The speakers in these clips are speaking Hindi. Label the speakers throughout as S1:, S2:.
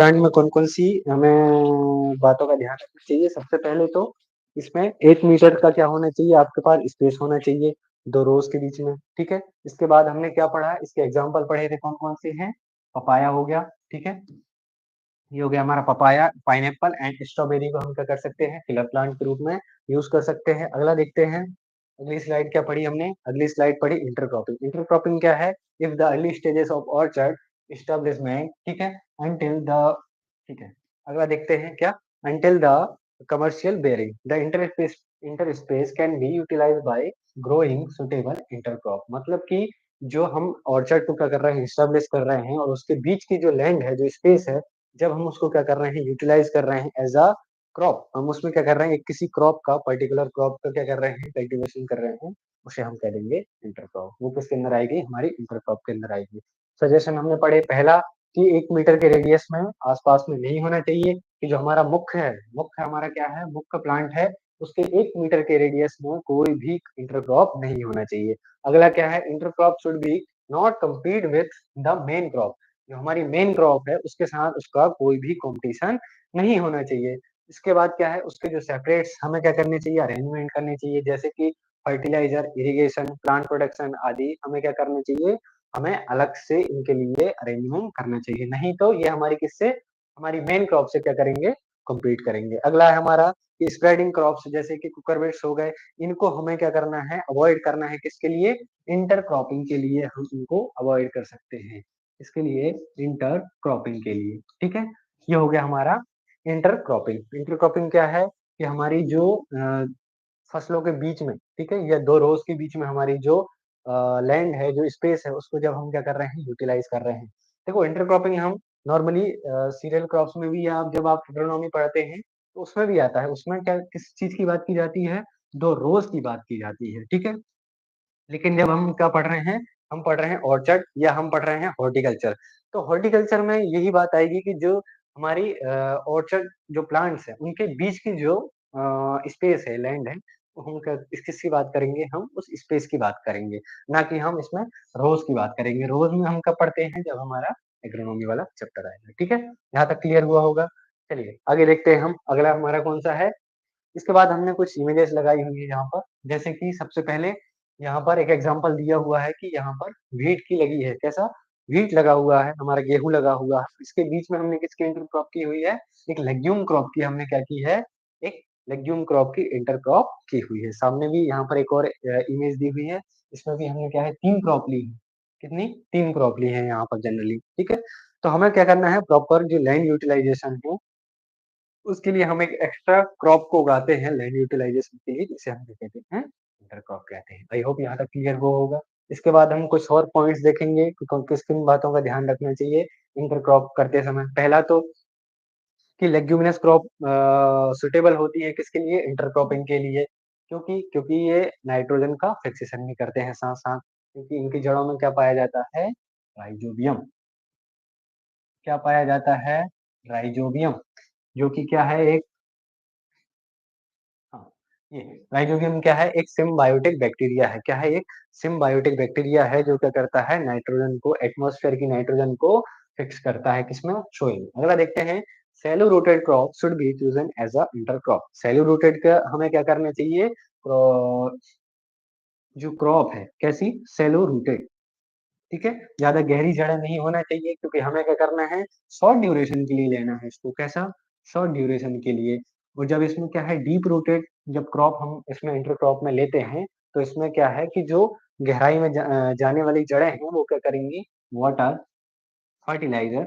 S1: प्लांट में कौन-कौन सी हमें बातों का ध्यान रखना चाहिए? सबसे पहले तो इसमें 1 मीटर का क्या होना चाहिए, आपके पास स्पेस होना चाहिए 2 रोज़ के बीच में, ठीक है? इसके बाद हमने क्या पढ़ा, इसके एग्ज़ाम्पल पढ़े थे कौन-कौन से हैं? पपाया हो गया, ठीक है? ये हो गया हमारा पपाया, पाइनएप्पल एंड स्ट्रॉबेरी को हम क्या कर सकते हैं, फिलर प्लांट के रूप में यूज़ कर सकते हैं। अगला देखते हैं, अगली स्लाइड क्या पढ़ी हमने? अगली स्लाइड पढ़ी इंटरक्रॉपिंग। इंटरक्रॉपिंग क्या है? If the early stages of orchard establishment, ठीक है? अंटिल द ठीक है। अगला देखते हैं क्या? Until the commercial bearing, the inter space can be utilised by growing suitable intercrop. मतलब कि जो हम ऑर्चर्ड को क्या कर रहे हैं, एस्टेब्लिश कर रहे हैं और उसके बीच की जो लैंड है, जो स्पेस है, जब हम उसको क्या कर रहे हैं, यूटिलाइज़ कर रहे हैं एज़ अ क्रॉप, हम उसमें क्या कर रहे हैं, एक किसी क्रॉप का, पर्टिकुलर क्रॉप का क्या कर रहे हैं, कल्टीवेशन कर रहे हैं, उसे हम कह देंगे इंटरक्रॉप। वो किसके अंदर आएगी? हमारी इंटरक्रॉप के अंदर आएगी। सजेशन हमने पढ़े, पहला कि 1 मीटर के रेडियस में आस-पास में नहीं होना चाहिए, कि जो हमारा मुख्य है, मुख्य हमारा क्या है, मुख्य प्लांट है, उसके 1 मीटर के रेडियस में कोई भी इंटरक्रॉप नहीं होना चाहिए। अगला क्या है, intercrop should be not compete with the main crop. जो हमारी मेन क्रॉप है, उसके साथ उसका कोई भी कॉम्पिटिशन नहीं होना चाहिए। इसके बाद क्या है, उसके जो सेपरेट्स हमें क्या करने चाहिए, अरेंजमेंट करने चाहिए, जैसे कि फर्टिलाइज़र, इरिगेशन, प्लांट प्रोडक्शन आदि हमें क्या करने चाहिए, हमें अलग से इनके लिए अरेंजमेंट करना चाहिए। नहीं तो ये हमारी किससे, हमारी मेन क्रॉप से क्या करेंगे, कम्पीट करेंगे। अगला है हमारा कि स्प्रेडिंग क्रॉप्स, जैसे कि कुकुरबिट्स हो गए, इनको हमें क्या करना है, अवॉइड करना है। किसके लिए? इंटरक्रॉपिंग के लिए हम इनको अवॉइड कर सकते हैं। इसके लिए इंटरक्रॉपिंग के लिए, ठीक है? ये हो गया हमारा इंटरक्रॉपिंग। इंटरक्रॉपिंग क्या है कि हमारी जो फसलों के बीच में, ठीक है? या 2 रोज़ के बीच में हमारी जो लैंड है, जो स्पेस है, उसको जब हम क्या कर रहे हैं, यूटिलाइज़ कर रहे हैं। देखो, इंटरक्रॉपिंग हम नॉर्मली सीरियल क्रॉप्स में भी, या जब आप एग्रोनॉमी पढ़ते हैं, तो उसमें भी आता है। उसमें क्या, किस चीज़ की बात की जाती है? 2 रोज़ की बात की जाती है, ठीक है? लेकिन जब हम क्या पढ़ रहे हैं, हम पढ़ रहे हैं ऑर्चर्ड या हम पढ़ रहे हैं हॉर्टिकल्चर। तो हॉर्टिकल्चर में यही बात आएगी कि जो हमारी ऑर्चर्ड जो प्लांट्स हैं, उनके बीच की जो स्पेस है, लैंड है, तो हम क्या किसकी बात करेंगे, हम उस स्पेस की बात करेंगे, ना कि हम इसमें रोज़ की बात करेंगे। रोज़ में हम कब पढ़ते हैं? जब हमारा एग्रोनॉमी वाला चैप्टर आएगा, ठीक है? यहाँ तक क्लियर हुआ होगा? चलिए आगे देखते हैं हम, अगला हमारा कौन-सा है? इसके बाद हमने कुछ इमेजेस लगाई हुई है यहाँ पर, जैसे कि सबसे पहले यहाँ पर एक एग्जांपल दिया हुआ है कि यहाँ पर व्हीट की लगी है, कैसा? व्हीट लगा हुआ है, हमारा गेहूँ लगा हुआ है, इसके बीच में हमने किसकी इंटरक्रॉप की हुई है? एक लेग्यूम क्रॉप की हमने क्या की है? एक लेग्यूम क्रॉप की इंटरक्रॉप की हुई है। सामने भी यहाँ पर एक और इमेज दी हुई है, इसमें भी हमने क्या है, 3 क्रॉप ली है। कितनी? 3 क्रॉप ली है यहाँ पर जनरली, ठीक है? तो हमें क्या करना है, प्रॉपर जो लैंड यूटिलाइजेशन है, उसके लिए हम एक एक्स्ट्रा क्रॉप को उगाते हैं लैंड यूटिलाइजेशन के लिए, जिसे हम क्या कहते हैं, इंटरक्रॉप कहते हैं। आई होप यहाँ तक क्लियर हुआ होगा। इसके बाद हम कुछ और पॉइंट्स देखेंगे कि किन बातों का ध्यान रखना चाहिए इंटरक्रॉप करते समय। पहला तो कि लेग्यूमिनस क्रॉप सुटेबल होती है किसके लिए, इंटरक्रॉपिंग के लिए, क्योंकि ये नाइट्रोजन का फिक्सेशन भी करते हैं साथ-साथ, क्योंकि इनकी जड़ों में क्या पाया जाता है, राइजोबियम। क्या पाया जाता है? राइजोबियम, जो कि क्या है, एक हाँ, ये राइज़ोबियम क्या है? एक सिम्बायोटिक बैक्टीरिया है। क्या है? एक सिम्बायोटिक बैक्टीरिया है जो क्या करता है, नाइट्रोजन को, एटमॉस्फेयर की नाइट्रोजन को फिक्स करता है किसमें? सोइल में। अगला देखते हैं, shallow rooted crop should be chosen as a intercrop. Shallow rooted का हमें क्या करना चाहिए? जो क्रॉप है, कैसी? शैलो रूटेड, ठीक है? ज़्यादा गहरी जड़ें नहीं होना चाहिए, क्योंकि हमें क्या करना है, शॉर्ट ड्यूरेशन के लिए लेना है इसको। कैसा? शॉर्ट ड्यूरेशन के लिए। और जब इसमें क्या है, डीप रूटेड जब क्रॉप हम इसमें इंटरक्रॉप में लेते हैं, तो इसमें क्या है कि जो गहराई में जाने वाली जड़ें हैं, वो क्या करेंगी, वाटर, फर्टिलाइज़र,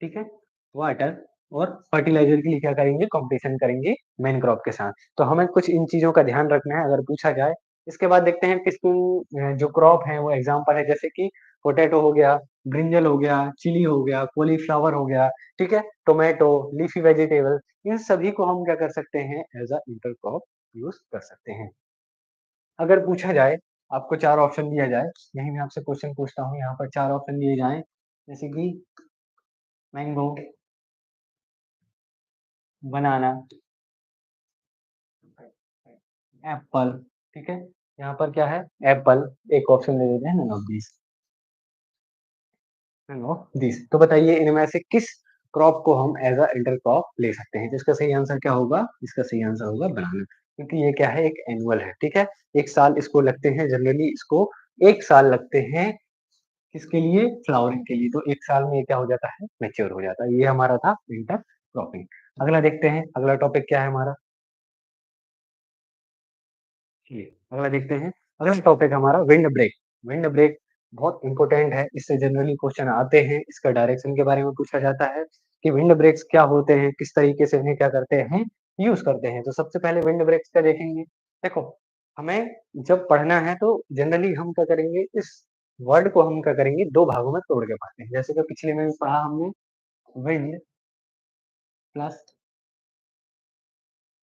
S1: ठीक है? वाटर और फर्टिलाइज़र के लिए क्या करेंगे, कॉम्पिटिशन करेंगे मेन क्रॉप के साथ। तो हमें कुछ इन चीज़ों का ध्यान रखना है अगर पूछा जाए। इसके बाद देखते हैं जो क्रॉप है वो एग्ज़ाम्पल है, जैसे कि पोटैटो हो गया, ब्रिंजल हो गया, चिली हो गया, कॉलीफ्लावर हो गया, ठीक है? टोमेटो, लीफी वेजिटेबल, इन सभी को हम क्या कर सकते हैं, एज़ अ इंटरक्रॉप यूज़ कर सकते हैं। अगर पूछा जाए, आपको 4 ऑप्शन दिया जाए, यही मैं आपसे क्वेश्चन पूछता हूँ, यहाँ पर 4 ऑप्शन दिए जाएँ, जैसे कि मैंगो, बनाना, एप्पल, ठीक है? यहाँ पर क्या है, एप्पल, एक ऑप्शन दे देते हैं, none of these. Of this. तो बताइए इनमें से किस क्रॉप को हम एज अ इंटर क्रॉप ले सकते हैं? तो इसका सही आंसर क्या होगा? इसका सही आंसर होगा बनाना, क्योंकि ये क्या है, एक एनुअल है, ठीक है। एक साल इसको लगते हैं, जनरली इसको एक साल लगते हैं किसके लिए, फ्लावरिंग के लिए। तो एक साल में ये क्या हो जाता है, मैच्योर हो जाता है। ये हमारा था इंटर क्रॉपिंग। अगला देखते हैं, अगला टॉपिक क्या है हमारा, ये अगला देखते हैं। अगला टॉपिक हमारा विंड ब्रेक। विंड ब्रेक बहुत इंपॉर्टेंट है, इससे जनरली क्वेश्चन आते हैं। इसका डायरेक्शन के बारे में पूछा जाता है कि विंड ब्रेक्स क्या होते हैं, किस तरीके से इन्हें क्या करते हैं, यूज करते हैं। तो सबसे पहले विंड ब्रेक्स का देखेंगे। देखो, हमें जब पढ़ना है तो जनरली हम क्या करेंगे, इस वर्ड को हम क्या करेंगे, दो भागों में तोड़ के पढ़ते हैं। जैसे कि पिछले में भी पढ़ा हमने, विंड प्लस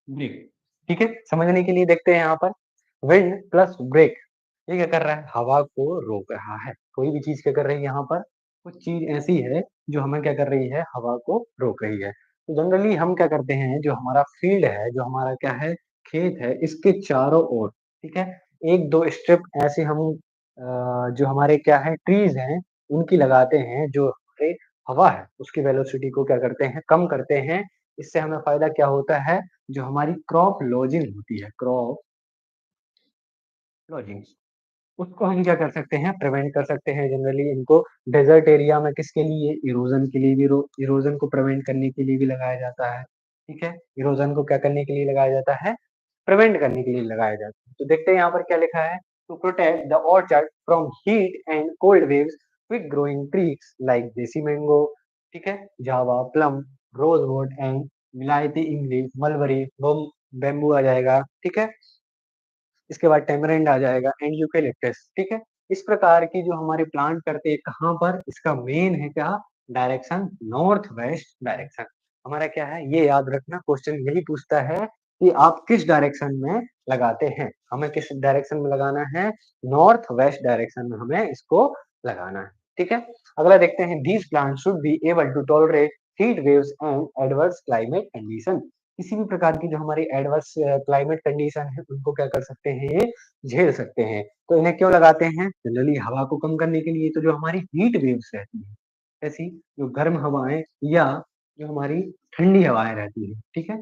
S1: ब्रेक, ठीक है। समझने के लिए देखते हैं यहाँ पर, विंड प्लस ब्रेक, ये क्या कर रहा है, हवा को रोक रहा है। कोई भी चीज क्या कर रही है यहाँ पर, कुछ चीज ऐसी है जो हमें क्या कर रही है, हवा को रोक रही है। तो जनरली हम क्या करते हैं, जो हमारा फील्ड है, जो हमारा क्या है, खेत है, इसके चारों ओर, ठीक है, एक दो स्ट्रिप ऐसे हम जो हमारे क्या है, ट्रीज हैं, उनकी लगाते हैं, जो हमारे हवा है उसकी वेलोसिटी को क्या करते हैं, कम करते हैं। इससे हमें फायदा क्या होता है, जो हमारी क्रॉप लॉजिंग होती है, क्रॉप लॉजिंग, उसको हम क्या कर सकते हैं, प्रिवेंट कर सकते हैं। जनरली इनको डेजर्ट एरिया में किसके लिए, इरोजन के लिए भी, इरोजन को प्रिवेंट करने के लिए भी लगाया जाता है, ठीक है। इरोजन को क्या करने के लिए लगाया जाता है, प्रिवेंट करने के लिए लगाया जाता है। तो देखते हैं यहाँ पर क्या लिखा है, to protect the orchard from heat and cold waves, quick growing trees like desi mango, ठीक है, जावा प्लम, रोजवुड एंड विलायती इमली, मलबरी, बेम्बू आ जाएगा, ठीक है। इसके बाद टेमरिंड आ जाएगा एंड यूकेलिप्टस, ठीक है। इस प्रकार की जो हमारे प्लांट करते हैं, कहाँ पर, इसका मेन है क्या, डायरेक्शन नॉर्थ वेस्ट डायरेक्शन। हमारा क्या है, ये याद रखना, क्वेश्चन यही पूछता है कि आप किस डायरेक्शन में लगाते हैं। हमें किस डायरेक्शन में लगाना है, नॉर्थ वेस्ट डायरेक्शन में हमें इसको लगाना है, ठीक है। अगला देखते हैं, these plant should be able to tolerate heat waves and adverse climate condition. किसी भी प्रकार की जो हमारी एडवर्स क्लाइमेट कंडीशन है, उनको क्या कर सकते हैं, ये झेल सकते हैं। तो इन्हें क्यों लगाते हैं, जनरली हवा को कम करने के लिए। तो जो हमारी हीट वेव्स रहती है, ऐसी जो गर्म हवाएं या जो हमारी ठंडी हवाएं रहती है, ठीक है,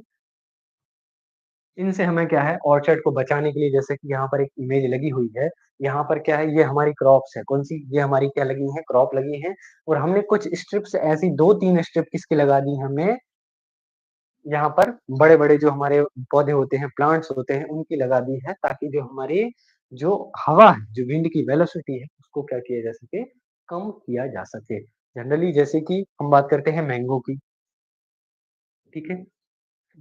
S1: इनसे हमें क्या है, ऑर्चर्ड को बचाने के लिए, जैसे कि यहाँ पर एक इमेज लगी हुई है, यहाँ पर क्या है, ये हमारी क्रॉप्स है, कौन सी, ये हमारी क्या लगी है, क्रॉप लगी है। और हमने कुछ स्ट्रिप्स ऐसी दो तीन स्ट्रिप किसकी लगा दी हमने, यहाँ पर बड़े-बड़े जो हमारे पौधे होते हैं, प्लांट्स होते हैं, उनकी लगा दी है, ताकि जो हमारी जो हवा है, जो विंड की वेलोसिटी है, उसको क्या किया जा सके, कम किया जा सके। जनरली जैसे कि हम बात करते हैं मैंगो की, ठीक है?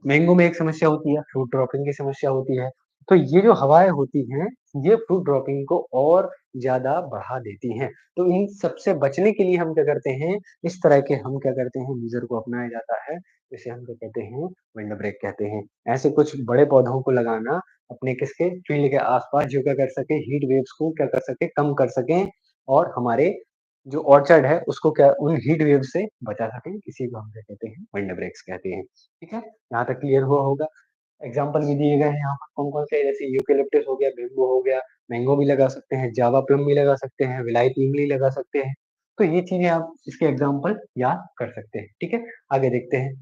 S1: मैंगो में एक समस्या होती है, फ्रूट ड्रॉपिंग की समस्या होती है। तो ये जो हवाएँ होती हैं, ये फ्रूट ड्रॉपिंग को और ज़्यादा बढ़ा देती हैं। तो इन सबसे बचने के लिए हम क्या करते हैं, इस तरह के हम क्या करते हैं, मेजर को अपनाया जाता है, जिसे हम क्या कहते हैं, विंड ब्रेक कहते हैं। ऐसे कुछ बड़े पौधों को लगाना अपने किसके, फील्ड के आस-पास, जो क्या कर सके, हीट वेव्स को क्या कर सके, कम कर सकें, और हमारे जो ऑर्चर्ड है, उसको क्या उन हीट वेव से बचा सकें। इसी को हम क्या कहते हैं, विंड ब्रेक्स कहते हैं। ठीक है? यहाँ तक क्लियर हुआ होगा। एग्जाम्पल भी दिए गए हैं यहाँ पर कौन-कौन से, जैसे यूकेलिप्टस हो गया, बेम्बू हो गया, मैंगो भी लगा सकते हैं, जावा प्लम भी लगा सकते हैं, विलायती इमली लगा सकते हैं। तो ये चीज़ें आप इसके एग्जाम्पल याद कर सकते हैं, ठीक है? आगे देखते हैं।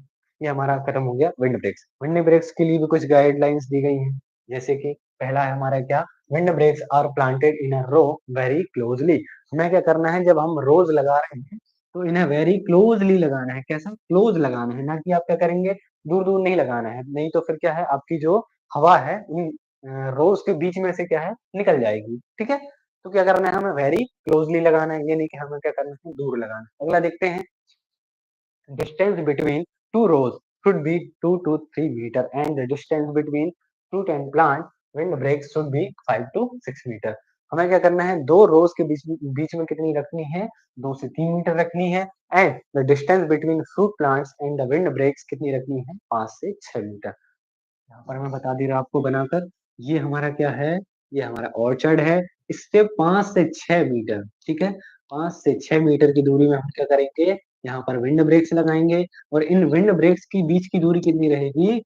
S1: ये हमारा खत्म हो गया विंड ब्रेक्स। विंड ब्रेक्स के लिए भी कुछ गाइडलाइंस दी गई हैं, जैसे कि पहला है हमारा क्या, wind breaks are planted in a row very closely. हमें क्या करना है, जब हम रोज लगा रहे हैं, तो इन्हें वेरी क्लोजली लगाना है। कैसा? क्लोज लगाना है, ना कि आप क्या करेंगे, दूर-दूर नहीं लगाना है, नहीं तो फिर क्या है, आपकी जो हवा है उन रोज़ के बीच में से क्या है, निकल जाएगी, ठीक है? तो क्या करना है, हमें वेरी क्लोज़ली लगाना है, ये नहीं कि हमें क्या करना है, दूर लगाना है। अगला देखते हैं, distance between 2 rows should be 2 to 3 meter and the distance between fruit and plant windbreaks should be 5 to 6 meter। हमें क्या करना है, 2 रोज़ के बीच में कितनी रखनी है, 2 से 3 मीटर रखनी है, and the distance between fruit plants and the wind breaks कितनी रखनी है, 5 से 6 मीटर। यहाँ पर मैं बता दे रहा हूँ आपको बनाकर, ये हमारा क्या है, ये हमारा ऑर्चर्ड है, इससे 5 से 6 मीटर, ठीक है? 5 से 6 मीटर की दूरी में हम क्या करेंगे, यहाँ पर विंड ब्रेक्स लगाएँगे, और इन विंड ब्रेक्स की बीच की दूरी कितनी रहेगी,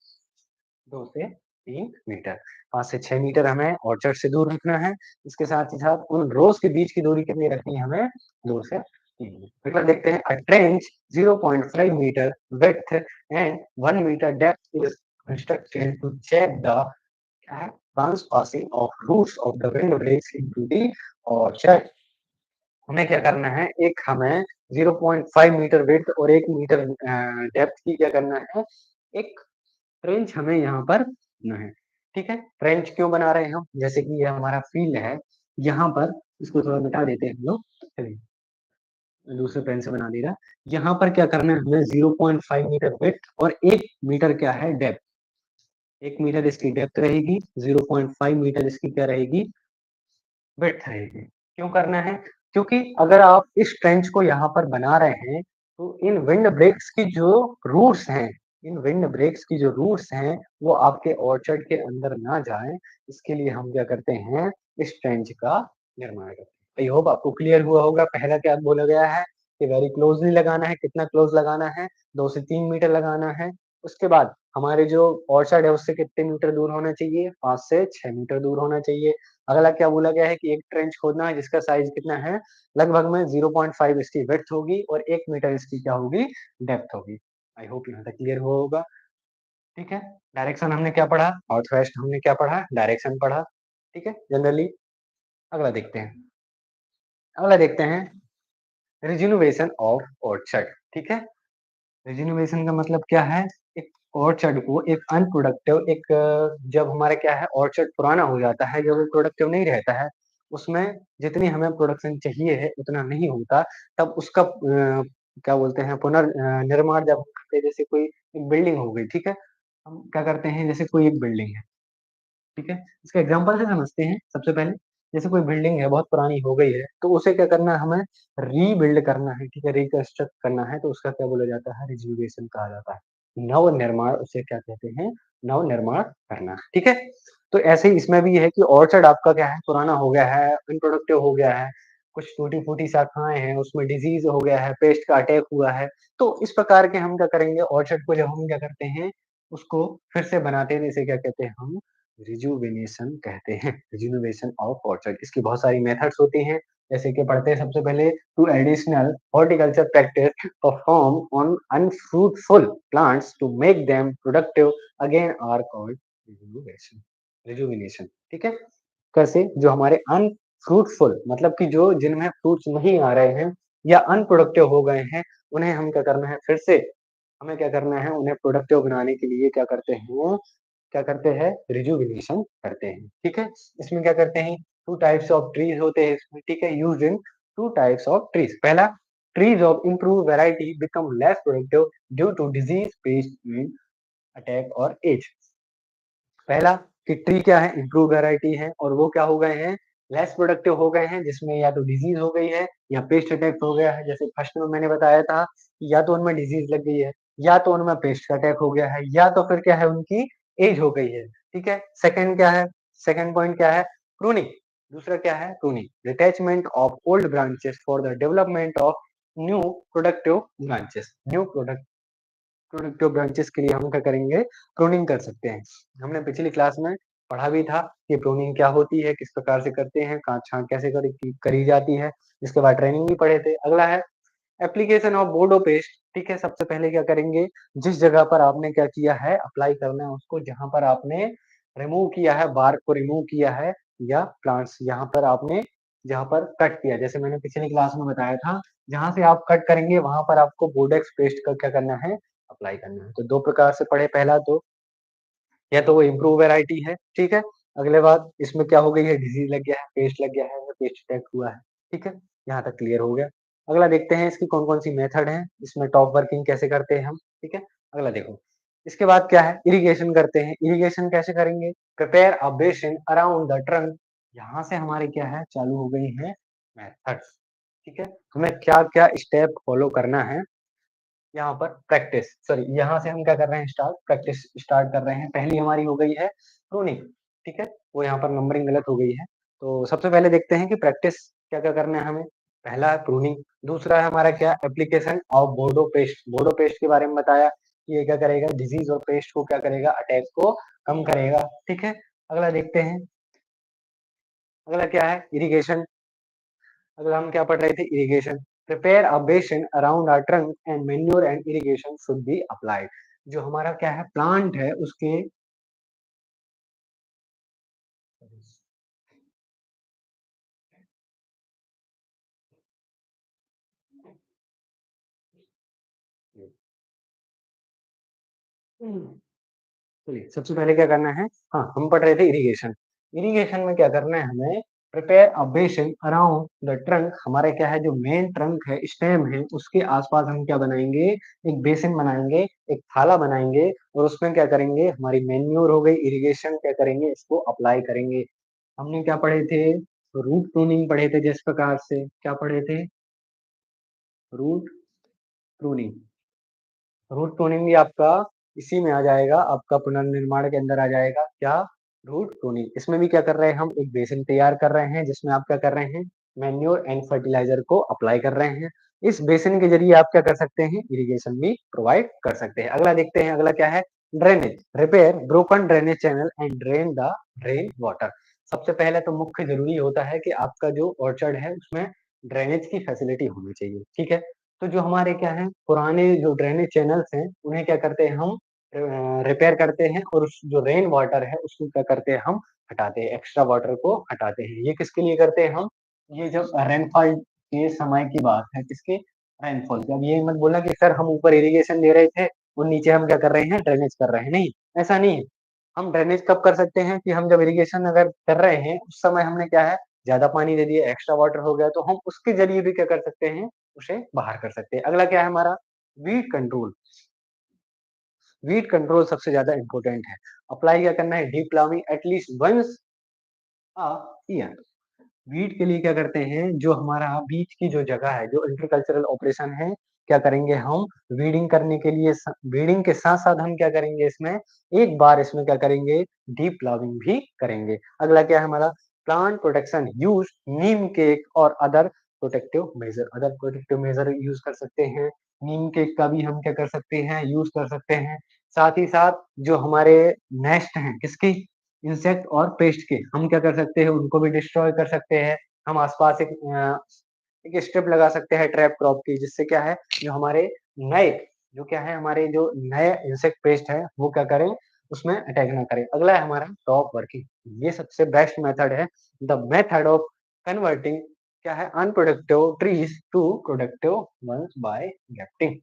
S1: 2 से 3 मीटर। 5 से 6 मीटर हमें ऑर्चर्ड से दूर रखना है, इसके साथ ही साथ उन रोज़ के बीच की दूरी कितनी रखनी है हमें, 2 से अगला देखते हैं, a trench 0.5 meter width and 1 meter depth is constructed to check the transpassing of roots of the windbreaks into the orchard. हमें क्या करना है, एक हमें 0.5 मीटर विड्थ और 1 मीटर डेप्थ की क्या करना है, एक ट्रेंच हमें यहाँ पर बनाना है, ठीक है? ट्रेंच क्यों बना रहे हैं हम? जैसे कि ये हमारा फील्ड है, यहाँ पर इसको थोड़ा मिटा देते हैं हम लोग, चलिए दूसरे पेन से बना दे रहा। यहाँ पर क्या करना है हमें, 0.5 मीटर विड्थ और 1 मीटर क्या है डेप्थ, 1 मीटर इसकी डेप्थ रहेगी, 0.5 मीटर इसकी क्या रहेगी, विड्थ रहेगी। क्यों करना है? क्योंकि अगर आप इस ट्रेंच को यहाँ पर बना रहे हैं, तो इन विंड ब्रेक्स की जो रूट्स हैं, इन विंड ब्रेक्स की जो रूट्स हैं, वो आपके ऑर्चर्ड के अंदर ना जाएँ, इसके लिए हम क्या करते हैं, इस ट्रेंच का निर्माण करते हैं। आई होप आपको क्लियर हुआ होगा। पहला क्या बोला गया है कि वेरी क्लोज़ली लगाना है, कितना क्लोज़ लगाना है, 2 से 3 मीटर लगाना है। उसके बाद हमारे जो ऑर्चर्ड है उससे कितने मीटर दूर होना चाहिए, 5 से 6 मीटर दूर होना चाहिए। अगला क्या बोला गया है कि एक ट्रेंच खोदना है जिसका साइज़ कितना है, लगभग में 0.5 इसकी विड्थ होगी और 1 मीटर इसकी क्या होगी, डेप्थ होगी। आई होप यहाँ तक क्लियर हुआ होगा, ठीक है? डायरेक्शन हमने क्या पढ़ा? नॉर्थ वेस्ट हमने क्या पढ़ा? डायरेक्शन पढ़ा, ठीक है? जनरली अगला देखते हैं। अगला देखते हैं रिजिन्यूएशन ऑफ ऑर्चर्ड, ठीक है? रिजिन्यूएशन का मतलब क्या है? एक ऑर्चर्ड को एक अनप्रोडक्टिव एक जब हमारा क्या है ऑर्चर्ड पुराना हो जाता है, जब वो प्रोडक्टिव नहीं रहता है, उसमें जितनी हमें प्रोडक्शन चाहिए है उतना नहीं होता, तब उसका क्या बोलते हैं निर्माण जब हम करते हैं, जैसे कोई एक बिल्डिंग हो गई, ठीक है? हम क्या करते हैं, जैसे कोई एक बिल्डिंग है, ठीक है? इसका एग्ज़ाम्पल से समझते हैं सबसे पहले। जैसे कोई बिल्डिंग है, बहुत पुरानी हो गई है, तो उसे क्या करना है हमें, रीबिल्ड करना है, ठीक है? रिकंस्ट्रक्ट करना है, तो उसका क्या बोला जाता है, रिजुविनेशन कहा जाता है। नवनिर्माण उसे क्या कहते हैं, नवनिर्माण करना, ठीक है? तो ऐसे ही इसमें भी है कि ऑर्चर्ड आपका क्या है, पुराना हो गया है, अनप्रोडक्टिव हो गया है, कुछ टूटी-फूटी शाखाएँ हैं, उसमें डिज़ीज़ हो गया है, पेस्ट का अटैक हुआ है, तो इस प्रकार के हम क्या करेंगे, ऑर्चर्ड को जब हम क्या करते हैं, उसको फिर से बनाते हैं, इसे क्या कहते हैं हम, रिजुवेनेशन कहते हैं, रिजुवेनेशन ऑफ ऑर्चर्ड। इसकी बहुत सारी मेथड्स होती हैं, जैसे कि पढ़ते हैं सबसे पहले, two additional horticulture practice perform on unfruitful plants to make them productive again are called rejuvenation, rejuvenation, ठीक है? कैसे? जो हमारे अनफ्रूटफुल मतलब कि जो जिनमें फ्रूट्स नहीं आ रहे हैं या अनप्रोडक्टिव हो गए हैं, उन्हें हम क्या करना है, फिर से हमें क्या करना है, उन्हें प्रोडक्टिव बनाने के लिए क्या करते हैं, रिजुविनेशन करते हैं, ठीक है? इसमें क्या करते हैं, 2 टाइप्स ऑफ ट्रीज़ होते हैं इसमें, ठीक है? Used in 2 types of trees. पहला, trees of improved variety become less productive due to disease, pest, wind attack और एज। पहला कि ट्री क्या है, इम्प्रूव वैरायटी है और वो क्या हो गए हैं, लेस प्रोडक्टिव हो गए हैं, जिसमें या तो डिजीज हो गई है या पेस्ट अटैक हो गया है। जैसे फर्स्ट में मैंने बताया था कि या तो उनमें डिजीज लग गई है, या तो उनमें पेस्ट का अटैक हो गया है, या तो फिर क्या है, उनकी एज हो गई है, ठीक है? सेकंड क्या है, सेकंड पॉइंट क्या है, प्रूनिंग। दूसरा क्या है, pruning, detachment of old branches for the development of new productive branches, new productive branches के लिए हम क्या करेंगे, प्रूनिंग कर सकते हैं। हमने पिछली क्लास में पढ़ा भी था कि प्रूनिंग क्या होती है, किस प्रकार से करते हैं, काट-छाँट कैसे करी जाती है, इसके बाद ट्रेनिंग भी पढ़े थे। अगला है एप्लीकेशन ऑफ बोर्डो पेस्ट, ठीक है? सबसे पहले क्या करेंगे, जिस जगह पर आपने क्या किया है, अप्लाई करना है उसको, जहाँ पर आपने रिमूव किया है, बार्क को रिमूव किया है, या प्लांट्स यहाँ पर आपने जहाँ पर कट किया, जैसे मैंने पिछली क्लास में बताया था, जहाँ से आप कट करेंगे वहाँ पर आपको बोर्डेक्स पेस्ट का क्या करना है, अप्लाई करना है। तो 2 प्रकार से पढ़े, पहला तो या तो वो इम्प्रूव वैरायटी है, ठीक है? अगले बात इसमें क्या हो गई है, डिजीज़ लग गया है, पेस्ट लग गया है या पेस्ट अटैक हुआ है, ठीक है? यहाँ तक क्लियर हो गया। अगला देखते हैं इसकी कौन-कौन सी मेथड है, इसमें टॉप वर्किंग कैसे करते हैं हम, ठीक है? अगला देखो, इसके बाद क्या है, इरिगेशन करते हैं। इरिगेशन कैसे करेंगे? Prepare a basin around the trunk, यहाँ से हमारे क्या है, चालू हो गई हैं मेथड्स, ठीक है? हमें क्या-क्या स्टेप फॉलो करना है, यहाँ पर प्रैक्टिस सॉरी यहाँ से हम क्या कर रहे हैं, प्रैक्टिस स्टार्ट कर रहे हैं। पहली हमारी हो गई है प्रूनिंग, ठीक है? वो यहाँ पर नंबरिंग गलत हो गई है। तो सबसे पहले देखते हैं कि प्रैक्टिस क्या-क्या करना है हमें। पहला है प्रूनिंग, दूसरा है हमारा क्या, एप्लीकेशन ऑफ बोर्डो पेस्ट। बोर्डो पेस्ट के बारे में बताया कि ये क्या करेगा, डिजीज़ और पेस्ट को क्या करेगा, अटैक को कम करेगा, ठीक है? अगला देखते हैं, अगला क्या है, इरिगेशन। अगला हम क्या पढ़ रहे थे, irrigation. Prepare a basin around our trunk and manure and irrigation should be applied. जो हमारा क्या है प्लांट है उसके चलिए, सबसे पहले क्या करना है? हाँ, हम पढ़ रहे थे इरिगेशन। इरिगेशन में क्या करना है हमें? Prepare a basin around the trunk. हमारा क्या है जो मेन ट्रंक है, स्टेम है, उसके आस-पास हम क्या बनाएँगे? एक बेसिन बनाएँगे, एक थाला बनाएँगे और उसमें क्या करेंगे? हमारी मैन्योर हो गई, इरिगेशन क्या करेंगे? इसको अप्लाई करेंगे। हमने क्या पढ़े थे? रूट प्रूनिंग पढ़े थे जिस प्रकार से। क्या पढ़े थे? Root pruning. रूट प्रूनिंग भी आपका इसी में आ जाएगा, आपका पुनर्निर्माण के अंदर आ जाएगा। क्या? Root pruning. इसमें भी क्या कर रहे हैं हम? एक बेसिन तैयार कर रहे हैं, जिसमें आप क्या कर रहे हैं? मैन्योर एंड फर्टिलाइज़र को अप्लाई कर रहे हैं। इस बेसिन के ज़रिए आप क्या कर सकते हैं? इरिगेशन भी प्रोवाइड कर सकते हैं। अगला देखते हैं, अगला क्या है? Drainage. Repair broken drainage channel and drain the drain water. सबसे पहले तो मुख्य ज़रूरी होता है कि आपका जो ऑर्चर्ड है, उसमें ड्रेनेज की फैसिलिटी होनी चाहिए, ठीक है? तो जो हमारे क्या हैं, पुराने जो ड्रेनेज चैनल्स हैं, उन्हें क्या करते हैं हम रिपेयर करते हैं और उस जो रेन वाटर है, उसको क्या करते हैं हम हटाते हैं, एक्स्ट्रा वाटर को हटाते हैं। ये किसके लिए करते हैं हम? ये जब रेनफॉल के समय की बात है, किसकी? रेनफॉल की। अब ये मत बोलना कि सर हम ऊपर इरिगेशन दे रहे थे और नीचे हम क्या कर रहे हैं? ड्रेनेज कर रहे हैं। नहीं, ऐसा नहीं है। हम ड्रेनेज कब कर सकते हैं कि हम जब इरिगेशन अगर कर रहे हैं, उस समय हमने क्या है, ज़्यादा पानी दे दिया, एक्स्ट्रा वाटर हो गया, तो हम उसके ज़रिए भी क्या कर सकते हैं? उसे बाहर कर सकते हैं। अगला क्या है हमारा? Weed control. वीड कंट्रोल सबसे ज़्यादा इम्पोर्टेंट है। अप्लाई क्या करना है? Deep ploughing at least once a year. Weed के लिए क्या करते हैं, जो हमारा बीच की जो जगह है, जो एग्रीकल्चरल ऑपरेशन है, क्या करेंगे हम? वीडिंग करने के लिए वीडिंग के साथ-साथ हम क्या करेंगे इसमें? एक बार इसमें क्या करेंगे? डीप प्लाविंग भी करेंगे। अगला क्या है हमारा? प्लांट प्रोटेक्शन यूज़ नीम केक और अदर प्रोटेक्टिव मेजर यूज़ कर सकते हैं। नीम केक का भी हम क्या कर सकते हैं? यूज़ कर सकते हैं। साथ ही साथ जो हमारे नेस्ट हैं, किसकी? इंसेक्ट और पेस्ट के, हम क्या कर सकते हैं? उनको भी डिस्ट्रॉय कर सकते हैं। हम आस-पास एक स्ट्रिप लगा सकते हैं ट्रैप क्रॉप की, जिससे क्या है, जो हमारे नए जो क्या है हमारे जो नए इंसेक्ट पेस्ट है, वो क्या करें? उसमें अटैक ना करें। अगला है हमारा क्रॉप वर्किंग। ये सबसे बेस्ट मेथड है। द मेथड ऑफ कन्वर्टिंग क्या है? Unproductive trees to productive ones by grafting.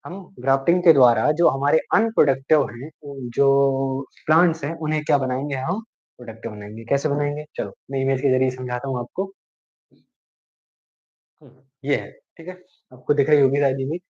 S1: हम ग्राफ्टिंग के द्वारा जो हमारे अनप्रोडक्टिव हैं, जो प्लांट्स हैं, उन्हें क्या बनाएँगे हम? प्रोडक्टिव बनाएँगे। कैसे बनाएँगे? चलो, मैं इमेज के ज़रिए समझाता हूँ आपको। ये है, ठीक है? आपको दिख रही होगी शायद इमेज।